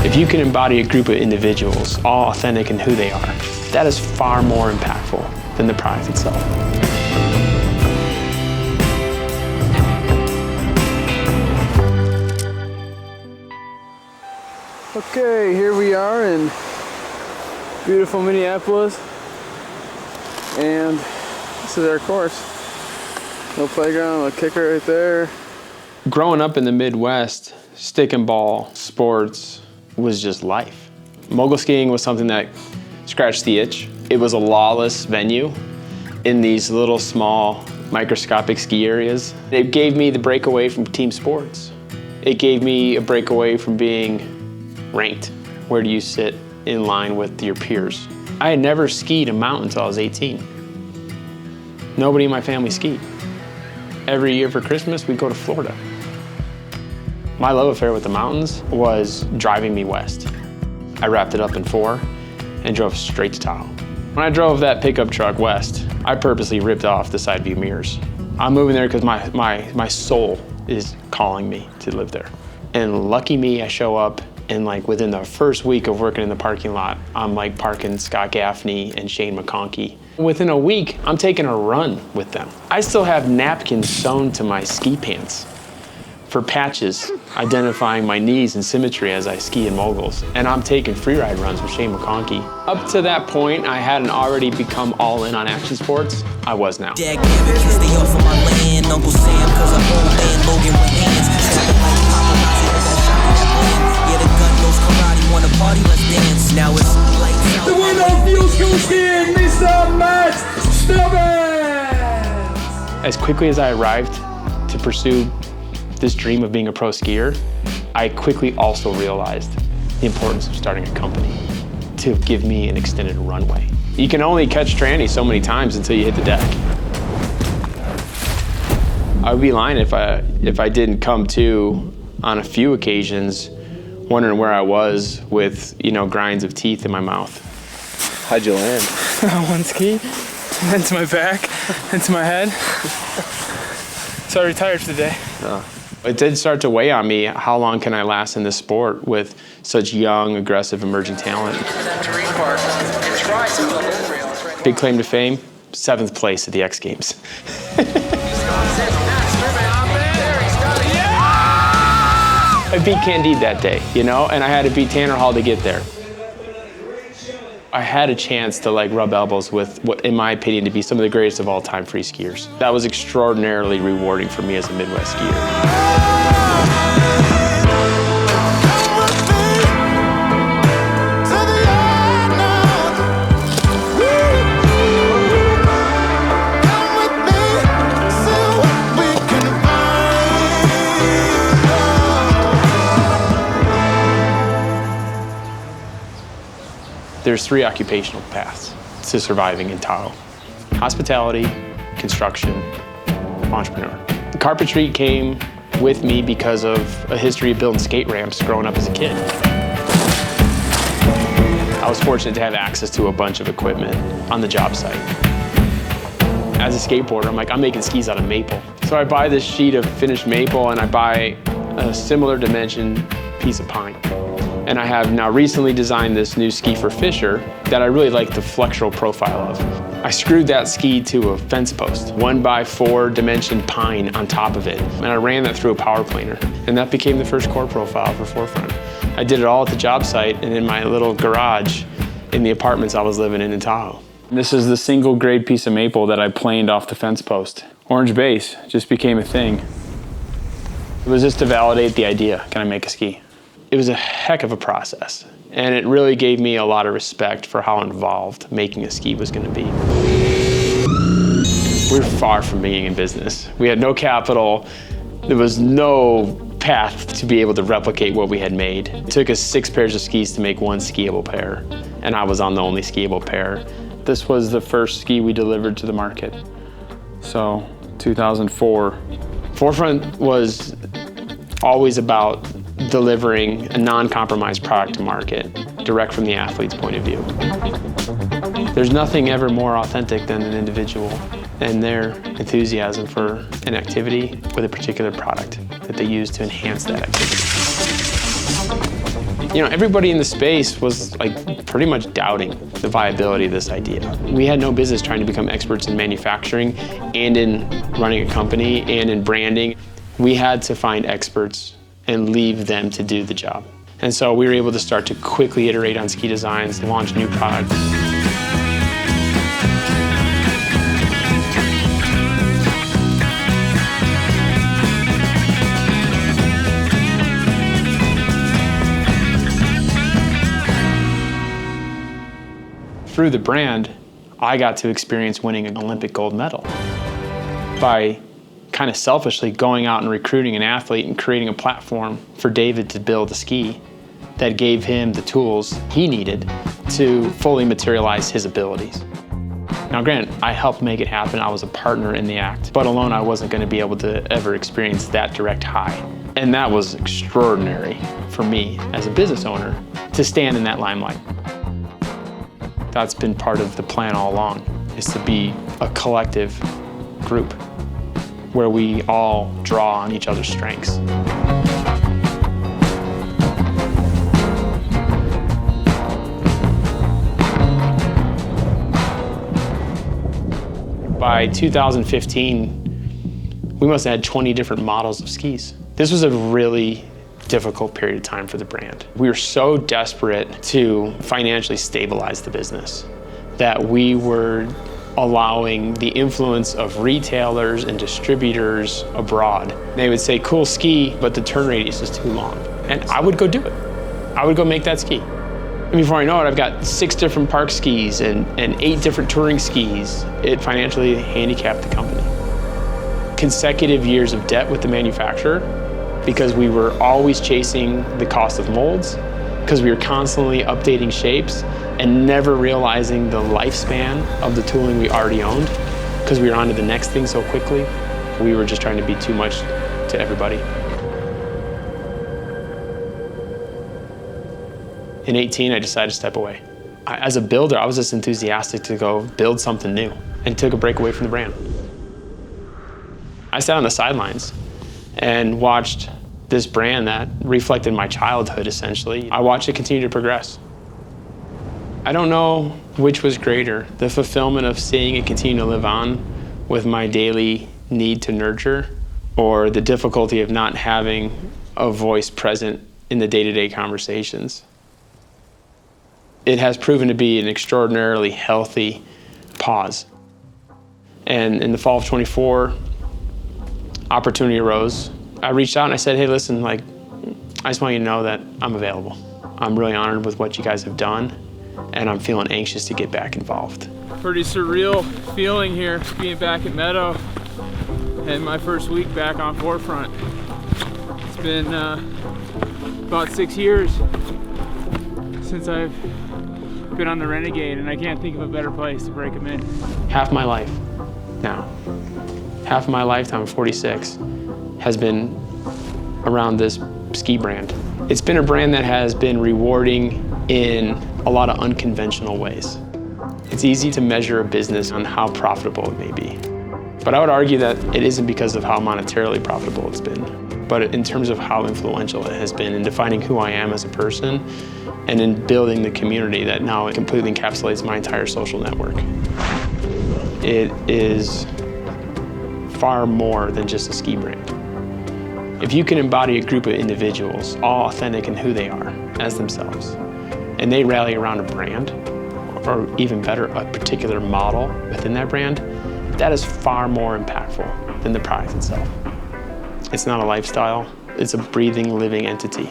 If you can embody a group of individuals, all authentic in who they are, that is far more impactful than the product itself. Okay, here we are in beautiful Minneapolis, and this is our course. No playground, no kicker right there. Growing up in the Midwest, stick and ball sports was just life. Mogul skiing was something that scratched the itch. It was a lawless venue in these little small microscopic ski areas. It gave me the breakaway from team sports. It gave me a breakaway from being ranked. Where do you sit in line with your peers? I had never skied a mountain until I was 18. Nobody in my family skied. Every year for Christmas, we'd go to Florida. My love affair with the mountains was driving me west. I wrapped it up in 4 and drove straight to Tahoe. When I drove that pickup truck west, I purposely ripped off the side view mirrors. I'm moving there because my soul is calling me to live there. And lucky me, I show up, and like within the first week of working in the parking lot, I'm like parking Scott Gaffney and Shane McConkey. Within a week, I'm taking a run with them. I still have napkins sewn to my ski pants for patches identifying my knees and symmetry as I ski in moguls. And I'm taking freeride runs with Shane McConkey. Up to that point, I hadn't already become all in on action sports. I was now. The winner of field school skiing, Mr. Matt Sterbenz! As quickly as I arrived to pursue this dream of being a pro skier, I quickly also realized the importance of starting a company to give me an extended runway. You can only catch tranny so many times until you hit the deck. I would be lying if I didn't come to on a few occasions wondering where I was with, grinds of teeth in my mouth. How'd you land? One ski, then to my back, then to my head. So I retired for the day. Oh. It did start to weigh on me. How long can I last in this sport with such young, aggressive, emerging talent? Big claim to fame, 7th place at the X Games. I beat Candide that day, and I had to beat Tanner Hall to get there. I had a chance to rub elbows with what, in my opinion, to be some of the greatest of all time free skiers. That was extraordinarily rewarding for me as a Midwest skier. There's 3 occupational paths to surviving in Tahoe: hospitality, construction, entrepreneur. The carpentry came with me because of a history of building skate ramps growing up as a kid. I was fortunate to have access to a bunch of equipment on the job site. As a skateboarder, I'm making skis out of maple. So I buy this sheet of finished maple and I buy a similar dimension piece of pine. And I have now recently designed this new ski for Fisher that I really like the flexural profile of. I screwed that ski to a fence post, 1x4 dimension pine on top of it. And I ran that through a power planer. And that became the first core profile for Forefront. I did it all at the job site and in my little garage in the apartments I was living in Tahoe. This is the single grade piece of maple that I planed off the fence post. Orange base just became a thing. It was just to validate the idea, can I make a ski? It was a heck of a process, and it really gave me a lot of respect for how involved making a ski was going to be. We're far from being in business. We had no capital. There was no path to be able to replicate what we had made. It took us 6 pairs of skis to make 1 skiable pair, and I was on the only skiable pair. This was the first ski we delivered to the market. So, 2004. Forefront was always about delivering a non-compromised product to market, direct from the athlete's point of view. There's nothing ever more authentic than an individual and their enthusiasm for an activity with a particular product that they use to enhance that activity. You know, everybody in the space was like pretty much doubting the viability of this idea. We had no business trying to become experts in manufacturing and in running a company and in branding. We had to find experts and leave them to do the job. And so we were able to start to quickly iterate on ski designs, launch new products. Through the brand, I got to experience winning an Olympic gold medal by kind of selfishly going out and recruiting an athlete and creating a platform for David to build a ski that gave him the tools he needed to fully materialize his abilities. Now granted, I helped make it happen. I was a partner in the act, but alone I wasn't going to be able to ever experience that direct high. And that was extraordinary for me as a business owner to stand in that limelight. That's been part of the plan all along, is to be a collective group where we all draw on each other's strengths. By 2015, we must have had 20 different models of skis. This was a really difficult period of time for the brand. We were so desperate to financially stabilize the business that we were allowing the influence of retailers and distributors abroad. They would say, cool ski, but the turn radius is too long. And I would go do it. I would go make that ski. And before I know it, I've got 6 different park skis and 8 different touring skis. It financially handicapped the company. Consecutive years of debt with the manufacturer, because we were always chasing the cost of molds, because we were constantly updating shapes and never realizing the lifespan of the tooling we already owned, because we were on to the next thing so quickly. We were just trying to be too much to everybody. In 18, I decided to step away. As a builder, I was just enthusiastic to go build something new and took a break away from the brand. I sat on the sidelines and watched this brand that reflected my childhood, essentially. I watched it continue to progress. I don't know which was greater, the fulfillment of seeing it continue to live on with my daily need to nurture, or the difficulty of not having a voice present in the day-to-day conversations. It has proven to be an extraordinarily healthy pause. And in the fall of 24, opportunity arose. I reached out and I said, hey, listen, I just want you to know that I'm available. I'm really honored with what you guys have done, and I'm feeling anxious to get back involved. Pretty surreal feeling here, being back at Meadow and my first week back on Forefront. It's been about 6 years since I've been on the Renegade, and I can't think of a better place to break them in. Half my life now, half of my lifetime, I'm 46, has been around this ski brand. It's been a brand that has been rewarding in a lot of unconventional ways. It's easy to measure a business on how profitable it may be. But I would argue that it isn't because of how monetarily profitable it's been, but in terms of how influential it has been in defining who I am as a person and in building the community that now completely encapsulates my entire social network. It is far more than just a ski brand. If you can embody a group of individuals, all authentic in who they are as themselves, and they rally around a brand, or even better, a particular model within that brand, that is far more impactful than the product itself. It's not a lifestyle, it's a breathing, living entity.